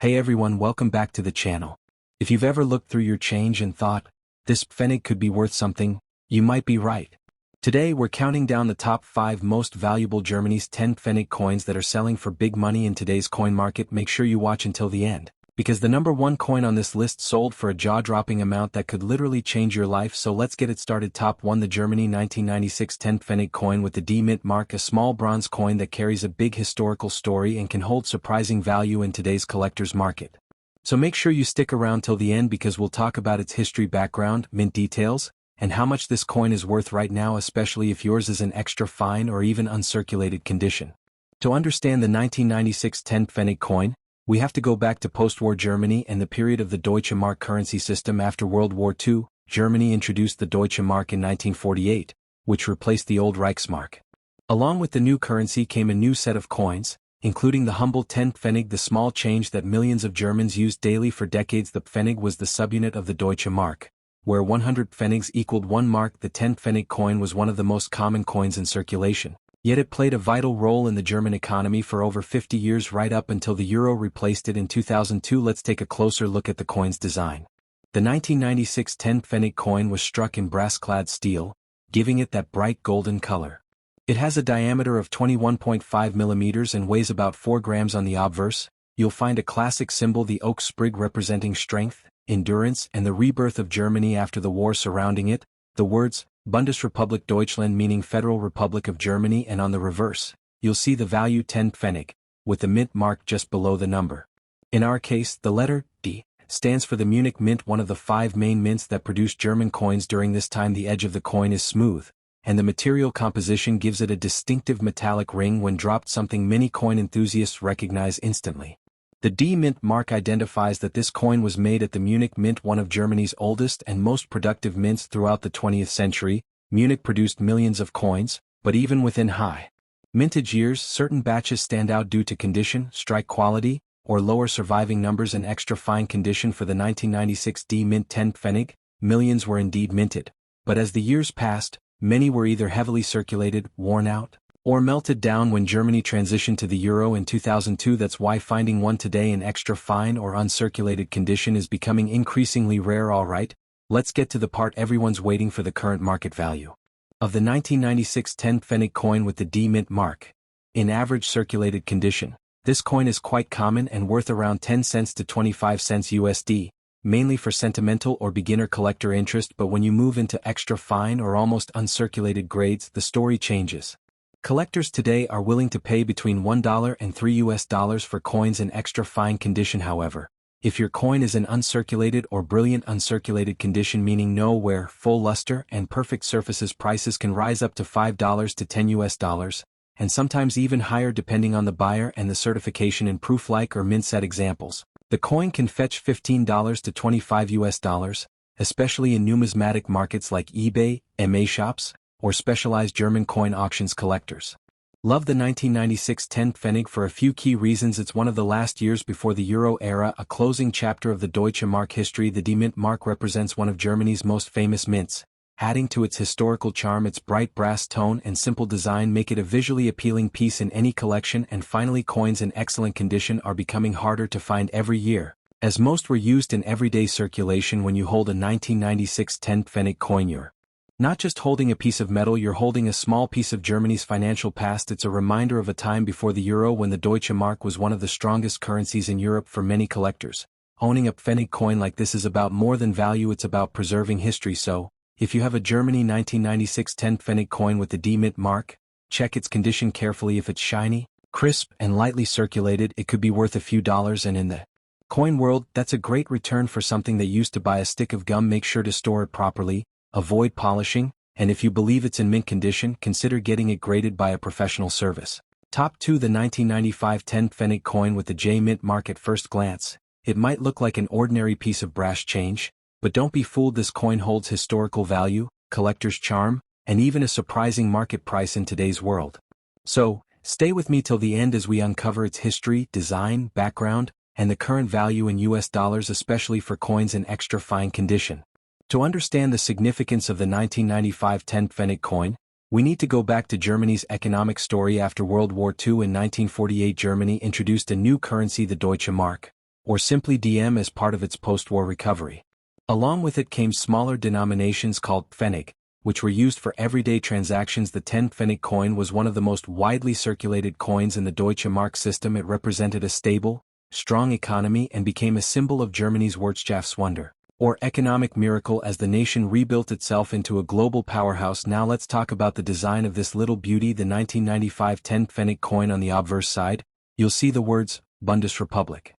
Hey everyone, welcome back to the channel. If you've ever looked through your change and thought, this Pfennig could be worth something, you might be right. Today we're counting down the top 5 most valuable Germany's 10 Pfennig coins that are selling for big money in today's coin market. Make sure you watch until the end, because the number 1 coin on this list sold for a jaw-dropping amount that could literally change your life. So let's get it started. Top 1, the Germany 1996 10 Pfennig coin with the D mint mark, a small bronze coin that carries a big historical story and can hold surprising value in today's collector's market. So make sure you stick around till the end because we'll talk about its history, background, mint details, and how much this coin is worth right now, especially if yours is in extra fine or even uncirculated condition. To understand the 1996 10 Pfennig coin, we have to go back to post-war Germany and the period of the Deutsche Mark currency system. After World War II, Germany introduced the Deutsche Mark in 1948, which replaced the old Reichsmark. Along with the new currency came a new set of coins, including the humble 10 Pfennig, the small change that millions of Germans used daily for decades. The Pfennig was the subunit of the Deutsche Mark, where 100 Pfennigs equaled 1 mark. The 10 Pfennig coin was one of the most common coins in circulation, yet it played a vital role in the German economy for over 50 years, right up until the euro replaced it in 2002. Let's take a closer look at the coin's design. The 1996 10 Pfennig coin was struck in brass-clad steel, giving it that bright golden color. It has a diameter of 21.5 millimeters and weighs about 4 grams. On the obverse, you'll find a classic symbol, the oak sprig, representing strength, endurance, and the rebirth of Germany after the war. Surrounding it, the words Bundesrepublik Deutschland, meaning Federal Republic of Germany, and on the reverse, you'll see the value 10 Pfennig, with the mint mark just below the number. In our case, the letter D stands for the Munich Mint, one of the 5 main mints that produced German coins during this time. The edge of the coin is smooth, and the material composition gives it a distinctive metallic ring when dropped, something many coin enthusiasts recognize instantly. The D mint mark identifies that this coin was made at the Munich Mint, one of Germany's oldest and most productive mints throughout the 20th century. Munich produced millions of coins, but even within high mintage years, certain batches stand out due to condition, strike quality, or lower surviving numbers in extra fine condition. For the 1996 D mint 10 Pfennig, millions were indeed minted, but as the years passed, many were either heavily circulated, worn out, or melted down when Germany transitioned to the euro in 2002. That's why finding one today in extra fine or uncirculated condition is becoming increasingly rare. Alright, let's get to the part everyone's waiting for, the current market value of the 1996 10 Pfennig coin with the D mint mark. In average circulated condition, this coin is quite common and worth around 10 cents to 25 cents USD, mainly for sentimental or beginner collector interest. But when you move into extra fine or almost uncirculated grades, the story changes. Collectors today are willing to pay between $1 and $3 for coins in extra fine condition. However, if your coin is in uncirculated or brilliant uncirculated condition, meaning no wear, full luster, and perfect surfaces, prices can rise up to $5 to $10, and sometimes even higher depending on the buyer and the certification and proof. Like or mint set examples, the coin can fetch $15 to $25, especially in numismatic markets like eBay, MA shops, or specialized German coin auctions. Collectors love the 1996 10 Pfennig for a few key reasons. It's one of the last years before the euro era, a closing chapter of the Deutsche Mark history. The D mint mark represents one of Germany's most famous mints, adding to its historical charm. Its bright brass tone and simple design make it a visually appealing piece in any collection. And finally, coins in excellent condition are becoming harder to find every year, as most were used in everyday circulation. When you hold a 1996 10 Pfennig coin, you're not just holding a piece of metal, you're holding a small piece of Germany's financial past. It's a reminder of a time before the euro when the Deutsche Mark was one of the strongest currencies in Europe. For many collectors, owning a Pfennig coin like this is about more than value, it's about preserving history. So, if you have a Germany 1996 10 Pfennig coin with the D mint mark, check its condition carefully. If it's shiny, crisp, and lightly circulated, it could be worth a few dollars. And in the coin world, that's a great return for something that used to buy a stick of gum. Make sure to store it properly, avoid polishing, and if you believe it's in mint condition, consider getting it graded by a professional service. Top 2, the 1995 10 Pfennig coin with the J mint mark. At first glance, it might look like an ordinary piece of brass change, but don't be fooled. This coin holds historical value, collector's charm, and even a surprising market price in today's world. So, stay with me till the end as we uncover its history, design, background, and the current value in US dollars, especially for coins in extra fine condition. To understand the significance of the 1995 10 Pfennig coin, we need to go back to Germany's economic story. After World War II in 1948, Germany introduced a new currency, the Deutsche Mark, or simply DM as part of its post-war recovery. Along with it came smaller denominations called Pfennig, which were used for everyday transactions. The 10 Pfennig coin was one of the most widely circulated coins in the Deutsche Mark system. It represented a stable, strong economy and became a symbol of Germany's Wirtschaftswunder, or economic miracle, as the nation rebuilt itself into a global powerhouse. Now let's talk about the design of this little beauty. The 1995 10 Pfennig coin. On the obverse side, you'll see the words Bundesrepublik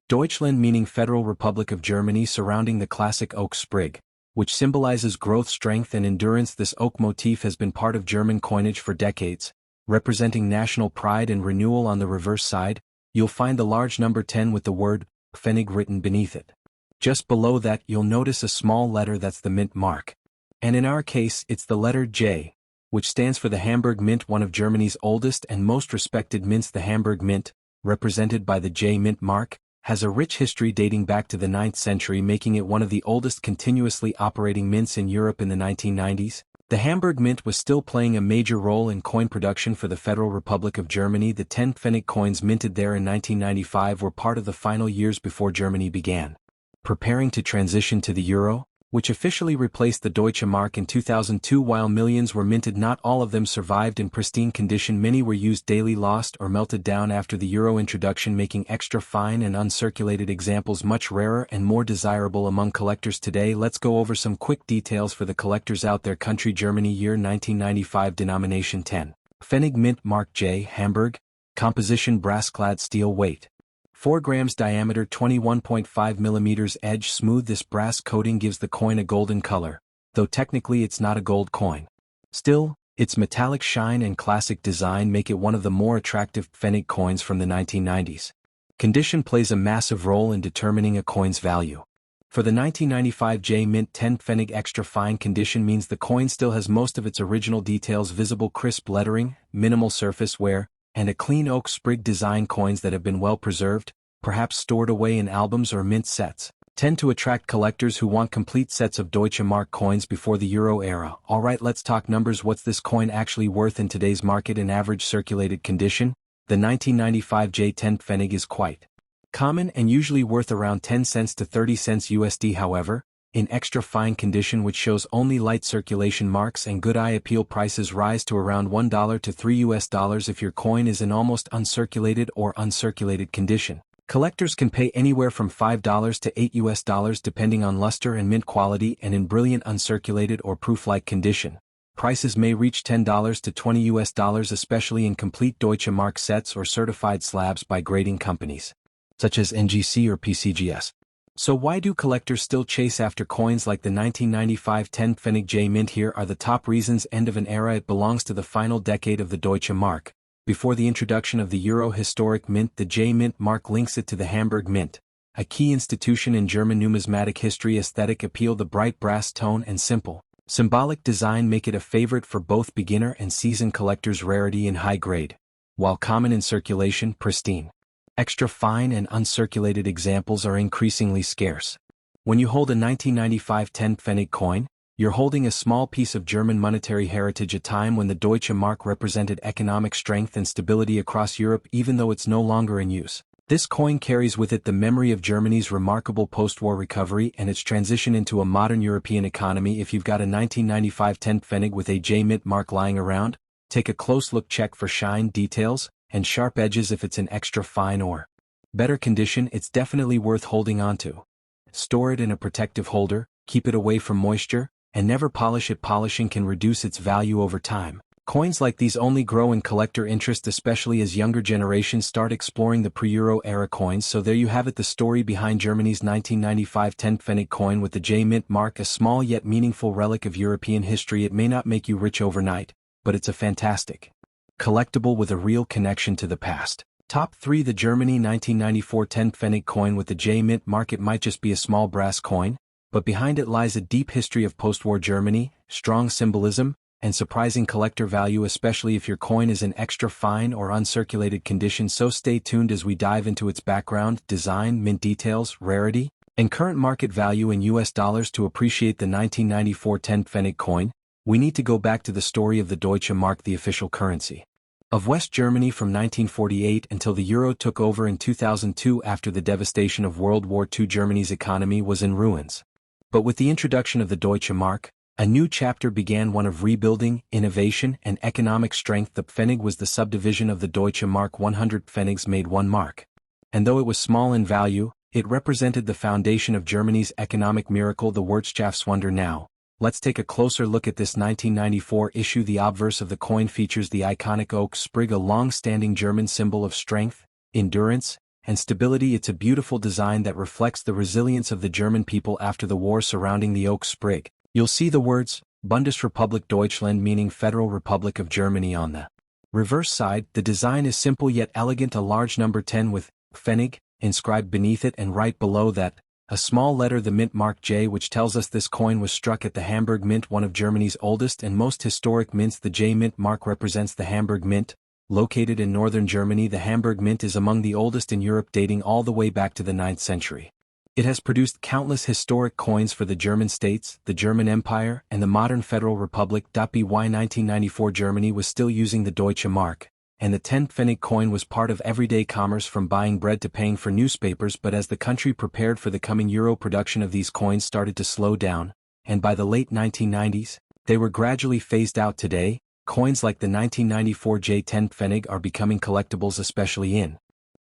Deutschland, meaning Federal Republic of Germany, surrounding the classic oak sprig, which symbolizes growth, strength and endurance. This oak motif has been part of German coinage for decades, representing national pride and renewal. On the reverse side, you'll find the large number 10 with the word Pfennig written beneath it. Just below that, you'll notice a small letter that's the mint mark. And in our case, it's the letter J, which stands for the Hamburg Mint, one of Germany's oldest and most respected mints. The Hamburg Mint, represented by the J mint mark, has a rich history dating back to the 9th century, making it one of the oldest continuously operating mints in Europe. In the 1990s, the Hamburg Mint was still playing a major role in coin production for the Federal Republic of Germany. The 10 Pfennig coins minted there in 1995 were part of the final years before Germany began preparing to transition to the euro, which officially replaced the Deutsche Mark in 2002. While millions were minted, not all of them survived in pristine condition. Many were used daily, lost or melted down after the euro introduction, making extra fine and uncirculated examples much rarer and more desirable among collectors today. Let's go over some quick details for the collectors out there. Country: Germany. Year: 1995. Denomination: 10 Pfennig. Mint mark J, Hamburg. Composition: brass-clad steel. Weight: 4 grams. Diameter: 21.5 millimeters. Edge: smooth. This brass coating gives the coin a golden color, though technically it's not a gold coin. Still, its metallic shine and classic design make it one of the more attractive Pfennig coins from the 1990s. Condition plays a massive role in determining a coin's value. For the 1995 J Mint 10 Pfennig, extra fine condition means the coin still has most of its original details visible: crisp lettering, minimal surface wear, and a clean oak sprig design. Coins that have been well preserved, perhaps stored away in albums or mint sets, tend to attract collectors who want complete sets of Deutsche Mark coins before the euro era. Alright, let's talk numbers. What's this coin actually worth in today's market in average circulated condition? The 1995 J10 Pfennig is quite common and usually worth around 10 cents to 30 cents USD. However, in extra fine condition, which shows only light circulation marks and good eye appeal, prices rise to around $1 to $3 if your coin is in almost uncirculated or uncirculated condition. Collectors can pay anywhere from $5 to $8 depending on luster and mint quality, and in brilliant uncirculated or proof-like condition, prices may reach $10 to $20, especially in complete Deutsche Mark sets or certified slabs by grading companies, such as NGC or PCGS. So why do collectors still chase after coins like the 1995 10 Pfennig J Mint? Here are the top reasons. End of an era. It belongs to the final decade of the Deutsche Mark. Before the introduction of the euro. Historic mint. The J Mint mark links it to the Hamburg Mint, a key institution in German numismatic history. Aesthetic appeal. The bright brass tone and simple, symbolic design make it a favorite for both beginner and seasoned collectors. Rarity and high grade. While common in circulation, pristine, extra fine and uncirculated examples are increasingly scarce. When you hold a 1995 10 Pfennig coin, you're holding a small piece of German monetary heritage, a time when the Deutsche Mark represented economic strength and stability across Europe. Even though it's no longer in use, this coin carries with it the memory of Germany's remarkable post-war recovery and its transition into a modern European economy. If you've got a 1995 10 Pfennig with a J Mint mark lying around, take a close look. Check for shine, details, and sharp edges. If it's in extra fine or better condition, it's definitely worth holding onto. Store it in a protective holder, keep it away from moisture, and never polish it. Polishing can reduce its value over time. Coins like these only grow in collector interest, especially as younger generations start exploring the pre-Euro era coins. So there you have it, the story behind Germany's 1995 10 Pfennig coin with the J Mint mark, a small yet meaningful relic of European history. It may not make you rich overnight, but it's a fantastic collectible with a real connection to the past. Top 3. The Germany 1994 10 Pfennig coin with the J Mint mark. It might just be a small brass coin, but behind it lies a deep history of post-war Germany, strong symbolism, and surprising collector value, especially if your coin is in extra fine or uncirculated condition. So stay tuned as we dive into its background, design, mint details, rarity, and current market value in US dollars. To appreciate the 1994 10 Pfennig coin, we need to go back to the story of the Deutsche Mark, the official currency of West Germany from 1948 until the euro took over in 2002. After the devastation of World War II, Germany's economy was in ruins. But with the introduction of the Deutsche Mark, a new chapter began, one of rebuilding, innovation, and economic strength. The Pfennig was the subdivision of the Deutsche Mark. 100 Pfennigs made 1 mark. And though it was small in value, it represented the foundation of Germany's economic miracle, the Wirtschaftswunder. Now, let's take a closer look at this 1994 issue. The obverse of the coin features the iconic oak sprig, a long-standing German symbol of strength, endurance, and stability. It's a beautiful design that reflects the resilience of the German people after the war. Surrounding the oak sprig, you'll see the words, Bundesrepublik Deutschland, meaning Federal Republic of Germany, on the reverse side. The design is simple yet elegant, a large number 10 with Pfennig inscribed beneath it, and right below that, a small letter, the mint mark J, which tells us this coin was struck at the Hamburg Mint, one of Germany's oldest and most historic mints. The J mint mark represents the Hamburg Mint. Located in northern Germany, the Hamburg Mint is among the oldest in Europe, dating all the way back to the 9th century. It has produced countless historic coins for the German states, the German Empire, and the modern Federal Republic. By 1994, Germany was still using the Deutsche Mark, and the 10 Pfennig coin was part of everyday commerce, from buying bread to paying for newspapers. But as the country prepared for the coming euro, production of these coins started to slow down, and by the late 1990s, they were gradually phased out. Today, coins like the 1994 J10 Pfennig are becoming collectibles, especially in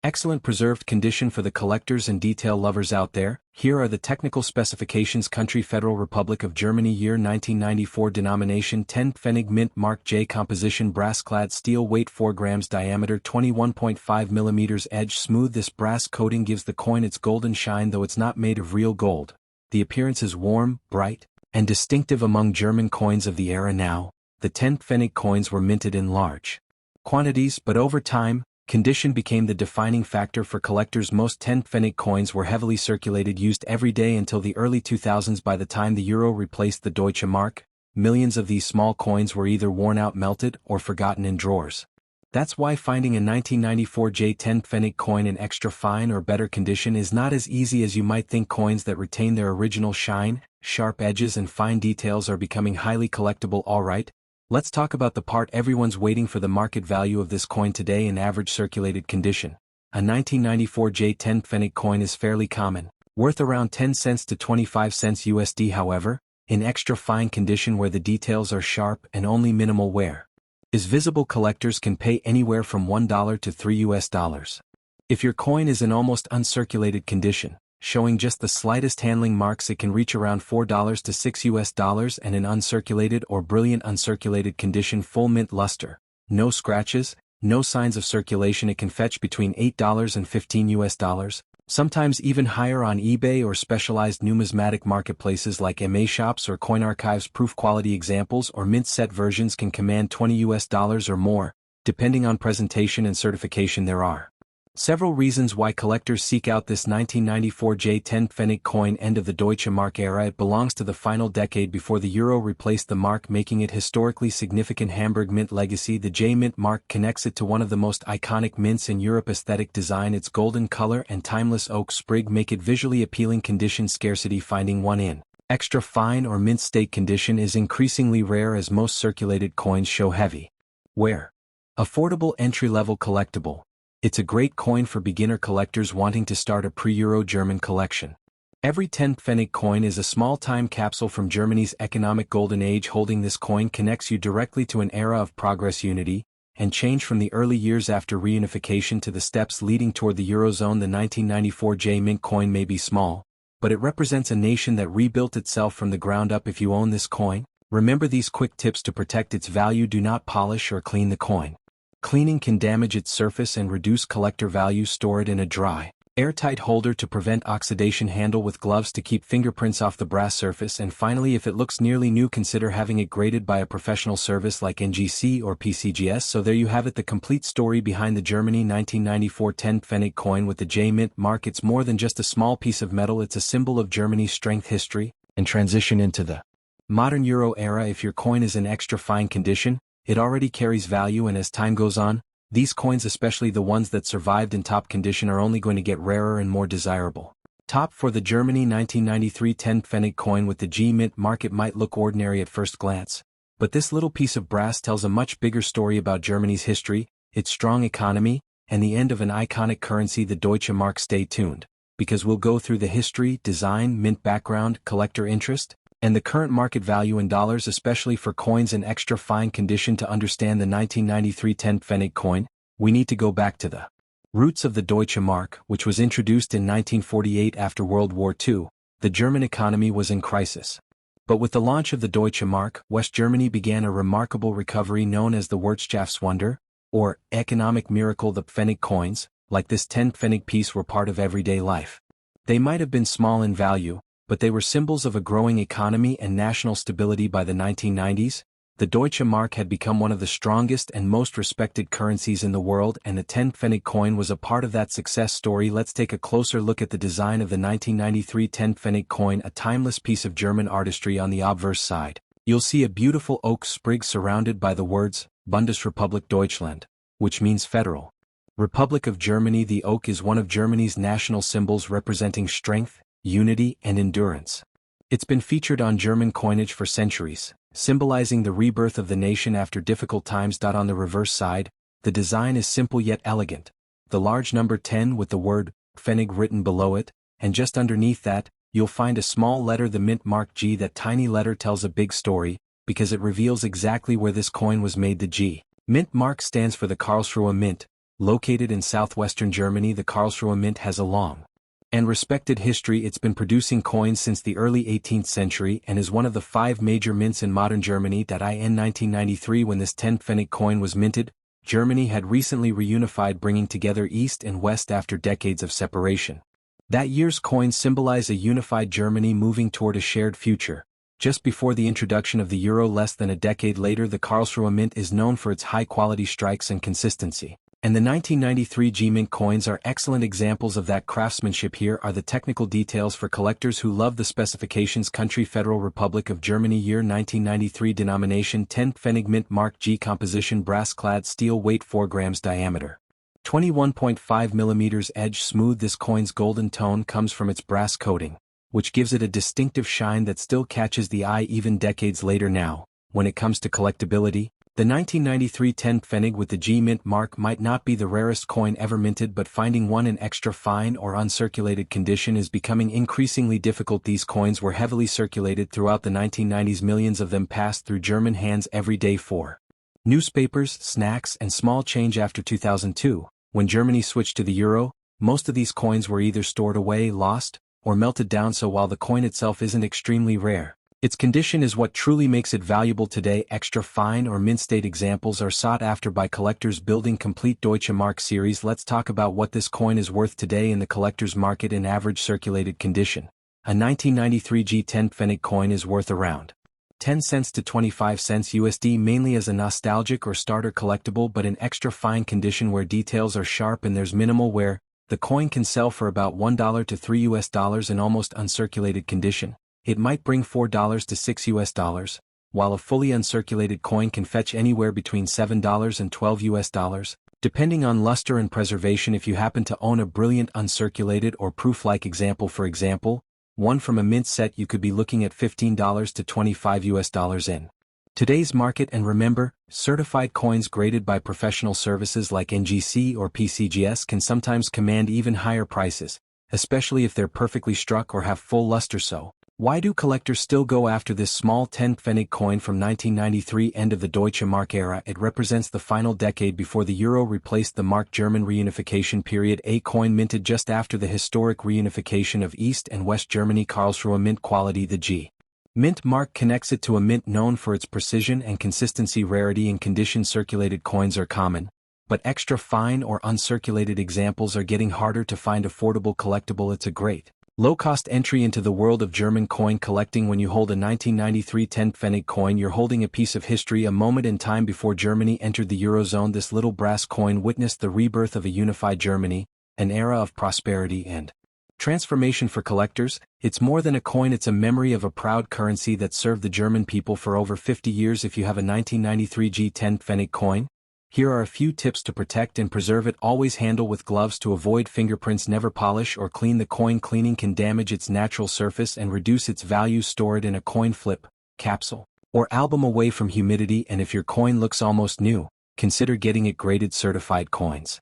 excellent preserved condition for the collectors and detail lovers out there. Here are the technical specifications. Country: Federal Republic of Germany. Year: 1994. Denomination: 10 Pfennig. Mint mark J. Composition: brass-clad steel. Weight: 4 grams. Diameter: 21.5 mm. Edge: smooth. This brass coating gives the coin its golden shine, though it's not made of real gold. The appearance is warm, bright, and distinctive among German coins of the era. Now, the 10 Pfennig coins were minted in large quantities, but over time, condition became the defining factor for collectors. Most 10 Pfennig coins were heavily circulated, used every day until the early 2000s. By the time the euro replaced the Deutsche Mark, millions of these small coins were either worn out, melted, or forgotten in drawers. That's why finding a 1994 J10 Pfennig coin in extra fine or better condition is not as easy as you might think. Coins that retain their original shine, sharp edges, and fine details are becoming highly collectible. Alright, let's talk about the part everyone's waiting for: the market value of this coin today in average circulated condition. A 1994 J10 Pfennig coin is fairly common, worth around 10 cents to 25 cents USD. However, in extra fine condition, where the details are sharp and only minimal wear is visible, collectors can pay anywhere from $1 to $3. If your coin is in almost uncirculated condition, showing just the slightest handling marks, it can reach around $4 to $6, and in uncirculated or brilliant uncirculated condition, full mint luster, no scratches, no signs of circulation, it can fetch between $8 and $15, sometimes even higher on eBay or specialized numismatic marketplaces like MA Shops or Coin Archives. Proof quality examples or mint set versions can command $20 or more, depending on presentation and certification. There are several reasons why collectors seek out this 1994 J10 Pfennig coin. End of the Deutsche Mark era. It belongs to the final decade before the euro replaced the mark, making it historically significant. Hamburg Mint legacy: the J mint mark connects it to one of the most iconic mints in Europe. Aesthetic design: its golden color and timeless oak sprig make it visually appealing. Condition: scarcity: finding one in extra fine or mint state condition is increasingly rare, as most circulated coins show heavy wear. Affordable: entry-level collectible. It's a great coin for beginner collectors wanting to start a pre-Euro German collection. Every 10 Pfennig coin is a small time capsule from Germany's economic golden age. Holding this coin connects you directly to an era of progress, unity, and change, from the early years after reunification to the steps leading toward the Eurozone. The 1994 J mint coin may be small, but it represents a nation that rebuilt itself from the ground up. If you own this coin, remember these quick tips to protect its value. Do not polish or clean the coin. Cleaning can damage its surface and reduce collector value. Store it in a dry, airtight holder to prevent oxidation. Handle with gloves to keep fingerprints off the brass surface. And finally, if it looks nearly new, consider having it graded by a professional service like NGC or PCGS. So there you have it, the complete story behind the Germany 1994 10 Pfennig coin with the J mint mark. It's more than just a small piece of metal, it's a symbol of Germany's strength, history, and transition into the modern Euro era. If your coin is in extra fine condition, it already carries value, and as time goes on, these coins, especially the ones that survived in top condition, are only going to get rarer and more desirable. Top for the Germany 1993 10 Pfennig coin with the G mint mark. It might look ordinary at first glance, but this little piece of brass tells a much bigger story about Germany's history, its strong economy, and the end of an iconic currency, the Deutsche Mark. Stay tuned, because we'll go through the history, design, mint background, collector interest, and the current market value in dollars, especially for coins in extra fine condition. To understand the 1993 10 Pfennig coin, we need to go back to the roots of the Deutsche Mark, which was introduced in 1948 after World War II. The German economy was in crisis. But with the launch of the Deutsche Mark, West Germany began a remarkable recovery known as the Wirtschaftswunder, or economic miracle. The Pfennig coins, like this 10 Pfennig piece, were part of everyday life. They might have been small in value, but they were symbols of a growing economy and national stability. By the 1990s, the Deutsche Mark had become one of the strongest and most respected currencies in the world, and the 10 Pfennig coin was a part of that success story. Let's take a closer look at the design of the 1993 10 Pfennig coin, a timeless piece of German artistry. On the obverse side, you'll see a beautiful oak sprig surrounded by the words, Bundesrepublik Deutschland, which means Federal Republic of Germany. The oak is one of Germany's national symbols, representing strength, unity, and endurance. It's been featured on German coinage for centuries, symbolizing the rebirth of the nation after difficult times. On the reverse side, the design is simple yet elegant. The large number 10 with the word Pfennig written below it, and just underneath that, you'll find a small letter, the mint mark G. That tiny letter tells a big story, because it reveals exactly where this coin was made. The G mint mark stands for the Karlsruhe Mint. Located in southwestern Germany, the Karlsruhe Mint has a long and respected history. It's been producing coins since the early 18th century and is one of the 5 major mints in modern Germany. In 1993, when this 10 Pfennig coin was minted, Germany had recently reunified, bringing together East and West after decades of separation. That year's coins symbolize a unified Germany moving toward a shared future. Just before the introduction of the euro less than a decade later, the Karlsruhe Mint is known for its high-quality strikes and consistency. And the 1993 G-Mint coins are excellent examples of that craftsmanship. Here are the technical details for collectors who love the specifications. Country: Federal Republic of Germany. Year: 1993. Denomination: 10 Pfennig. Mint mark G. Composition: brass-clad steel. Weight: 4 grams. Diameter: 21.5 mm. Edge: smooth. This coin's golden tone comes from its brass coating, which gives it a distinctive shine that still catches the eye even decades later. Now, when it comes to collectability, the 1993 10 Pfennig with the G mint mark might not be the rarest coin ever minted, but finding one in extra fine or uncirculated condition is becoming increasingly difficult. These coins were heavily circulated throughout the 1990s. Millions of them passed through German hands every day for newspapers, snacks, and small change. After 2002, when Germany switched to the euro, most of these coins were either stored away, lost, or melted down. So while the coin itself isn't extremely rare, its condition is what truly makes it valuable today. Extra fine or mint state examples are sought after by collectors building complete Deutsche Mark series. Let's talk about what this coin is worth today in the collector's market. In average circulated condition, a 1993 G10 Pfennig coin is worth around 10 cents to 25 cents USD, mainly as a nostalgic or starter collectible, but in extra fine condition where details are sharp and there's minimal wear, the coin can sell for about $1 to $3 in almost uncirculated condition. It might bring $4 to $6, while a fully uncirculated coin can fetch anywhere between $7 and $12, depending on luster and preservation. If you happen to own a brilliant uncirculated or proof-like example, for example, one from a mint set, you could be looking at $15 to $25 in today's market. And remember, certified coins graded by professional services like NGC or PCGS can sometimes command even higher prices, especially if they're perfectly struck or have full luster. So, why do collectors still go after this small 10 Pfennig coin from 1993, end of the Deutsche Mark era? It represents the final decade before the euro replaced the mark. German reunification period. A coin minted just after the historic reunification of East and West Germany. Karlsruhe Mint quality. The G mint mark connects it to a mint known for its precision and consistency. Rarity and condition: circulated coins are common, but extra fine or uncirculated examples are getting harder to find. Affordable collectible: it's a great low-cost entry into the world of German coin collecting. When you hold a 1993 10 Pfennig coin, you're holding a piece of history, a moment in time before Germany entered the Eurozone. This little brass coin witnessed the rebirth of a unified Germany, an era of prosperity and transformation. For collectors, it's more than a coin, it's a memory of a proud currency that served the German people for over 50 years. If you have a 1993 G10 Pfennig coin, here are a few tips to protect and preserve it. Always handle with gloves to avoid fingerprints. Never polish or clean the coin. Cleaning can damage its natural surface and reduce its value. Store it in a coin flip, capsule, or album away from humidity. And if your coin looks almost new, consider getting it graded certified coins.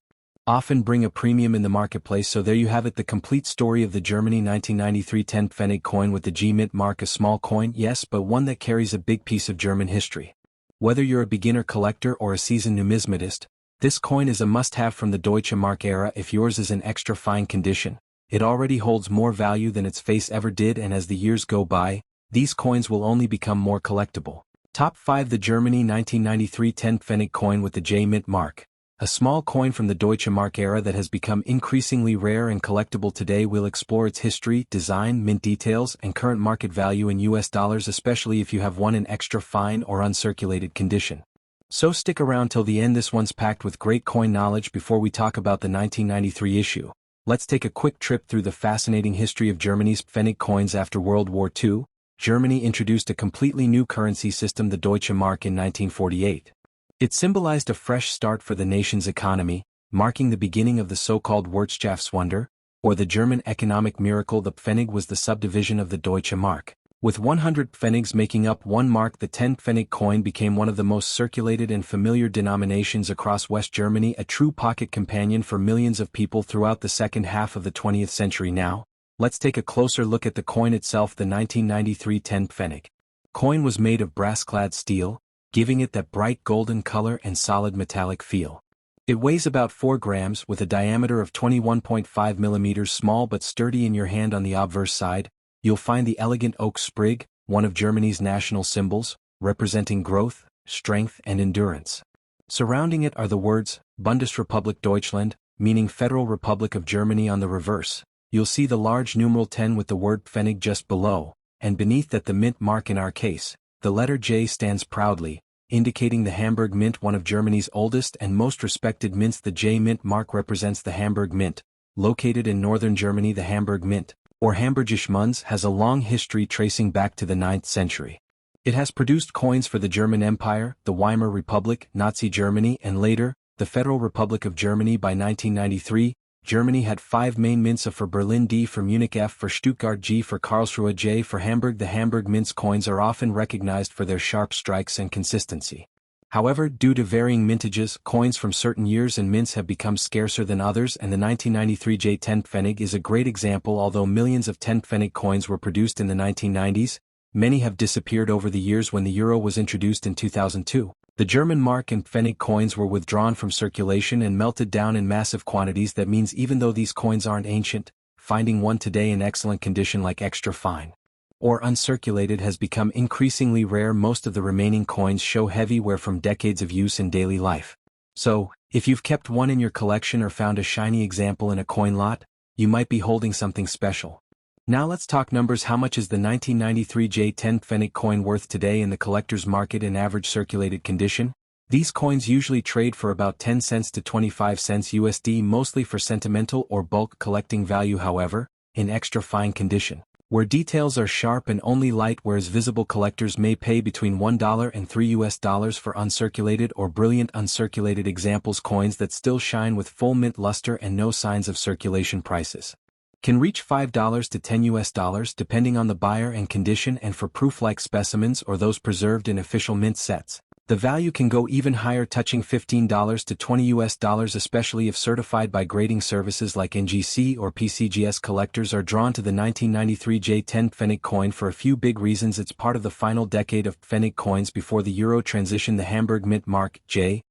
Often bring a premium in the marketplace. So there you have it, the complete story of the Germany 1993 10 Pfennig coin with the G mint mark. A small coin, yes, but one that carries a big piece of German history. Whether you're a beginner collector or a seasoned numismatist, this coin is a must-have from the Deutsche Mark era. If yours is in extra fine condition, it already holds more value than its face ever did, and as the years go by, these coins will only become more collectible. Top 5. The Germany 1993 10 Pfennig coin with the J mint mark. A small coin from the Deutsche Mark era that has become increasingly rare and collectible today. We'll explore its history, design, mint details, and current market value in US dollars, especially if you have one in extra fine or uncirculated condition. So stick around till the end. This one's packed with great coin knowledge. Before we talk about the 1993 issue, let's take a quick trip through the fascinating history of Germany's Pfennig coins. After World War II, Germany introduced a completely new currency system, the Deutsche Mark, in 1948. It symbolized a fresh start for the nation's economy, marking the beginning of the so-called Wirtschaftswunder, or the German economic miracle. The Pfennig was the subdivision of the Deutsche Mark. With 100 Pfennigs making up one mark, the 10 Pfennig coin became one of the most circulated and familiar denominations across West Germany, a true pocket companion for millions of people throughout the second half of the 20th century. Now, let's take a closer look at the coin itself. The 1993 10 Pfennig coin was made of brass-clad steel, giving it that bright golden color and solid metallic feel. It weighs about 4 grams with a diameter of 21.5 millimeters, small but sturdy in your hand. On the obverse side, you'll find the elegant oak sprig, one of Germany's national symbols, representing growth, strength, and endurance. Surrounding it are the words, Bundesrepublik Deutschland, meaning Federal Republic of Germany. On the reverse, you'll see the large numeral 10 with the word Pfennig just below, and beneath that the mint mark. In our case, the letter J stands proudly, indicating the Hamburg Mint, one of Germany's oldest and most respected mints. The J mint mark represents the Hamburg Mint, located in northern Germany. The Hamburg Mint, or Hamburgische Münze, has a long history tracing back to the 9th century. It has produced coins for the German Empire, the Weimar Republic, Nazi Germany, and later, the Federal Republic of Germany. By 1993, Germany had 5 main mints: A for Berlin, D for Munich, F for Stuttgart, G for Karlsruhe, J for Hamburg. The Hamburg Mint's coins are often recognized for their sharp strikes and consistency. However, due to varying mintages, coins from certain years and mints have become scarcer than others, and the 1993 J 10 Pfennig is a great example. Although millions of 10 Pfennig coins were produced in the 1990s, many have disappeared over the years. When the euro was introduced in 2002, the German mark and Pfennig coins were withdrawn from circulation and melted down in massive quantities. That means even though these coins aren't ancient, finding one today in excellent condition, like extra fine or uncirculated, has become increasingly rare. Most of the remaining coins show heavy wear from decades of use in daily life. So, if you've kept one in your collection or found a shiny example in a coin lot, you might be holding something special. Now let's talk numbers. How much is the 1993 J 10 Pfennig coin worth today in the collector's market in average circulated condition? These coins usually trade for about 10 cents to 25 cents USD, mostly for sentimental or bulk collecting value. However, in extra fine condition, where details are sharp and only light wears visible, collectors may pay between $1 and $3 for uncirculated or brilliant uncirculated examples. Coins that still shine with full mint luster and no signs of circulation. Prices can reach $5 to $10 depending on the buyer and condition, and for proof-like specimens or those preserved in official mint sets, the value can go even higher, touching $15 to $20, especially if certified by grading services like NGC or PCGS. Collectors are drawn to the 1993 J 10 Pfennig coin for a few big reasons. It's part of the final decade of Pfennig coins before the euro transition. The Hamburg Mint mark, J,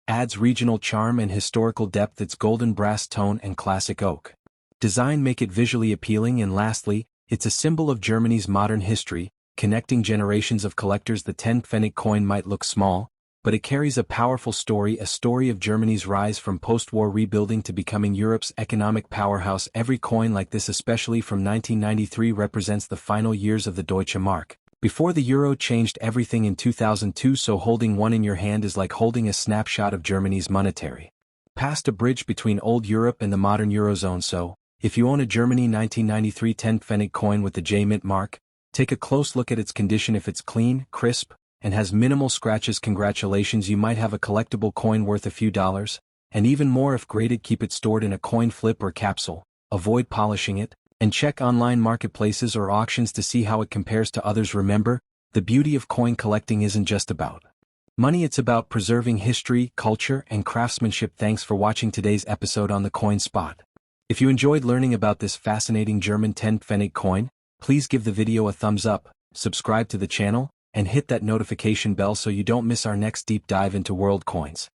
adds regional charm and historical depth. Its golden brass tone and classic oak design make it visually appealing, and lastly, it's a symbol of Germany's modern history, connecting generations of collectors. The 10 Pfennig coin might look small, but it carries a powerful story, a story of Germany's rise from post-war rebuilding to becoming Europe's economic powerhouse. Every coin like this, especially from 1993, represents the final years of the Deutsche Mark, before the euro changed everything in 2002. So holding one in your hand is like holding a snapshot of Germany's monetary past, a bridge between old Europe and the modern Eurozone. So, if you own a Germany 1993 10 Pfennig coin with the J mint mark, take a close look at its condition. If it's clean, crisp, and has minimal scratches, congratulations, you might have a collectible coin worth a few dollars, and even more if graded. Keep it stored in a coin flip or capsule, avoid polishing it, and check online marketplaces or auctions to see how it compares to others. Remember, the beauty of coin collecting isn't just about Money, it's about preserving history, culture, and craftsmanship. Thanks for watching today's episode on the coin spot. If you enjoyed learning about this fascinating German 10 Pfennig coin, please give the video a thumbs up, subscribe to the channel, and hit that notification bell so you don't miss our next deep dive into world coins.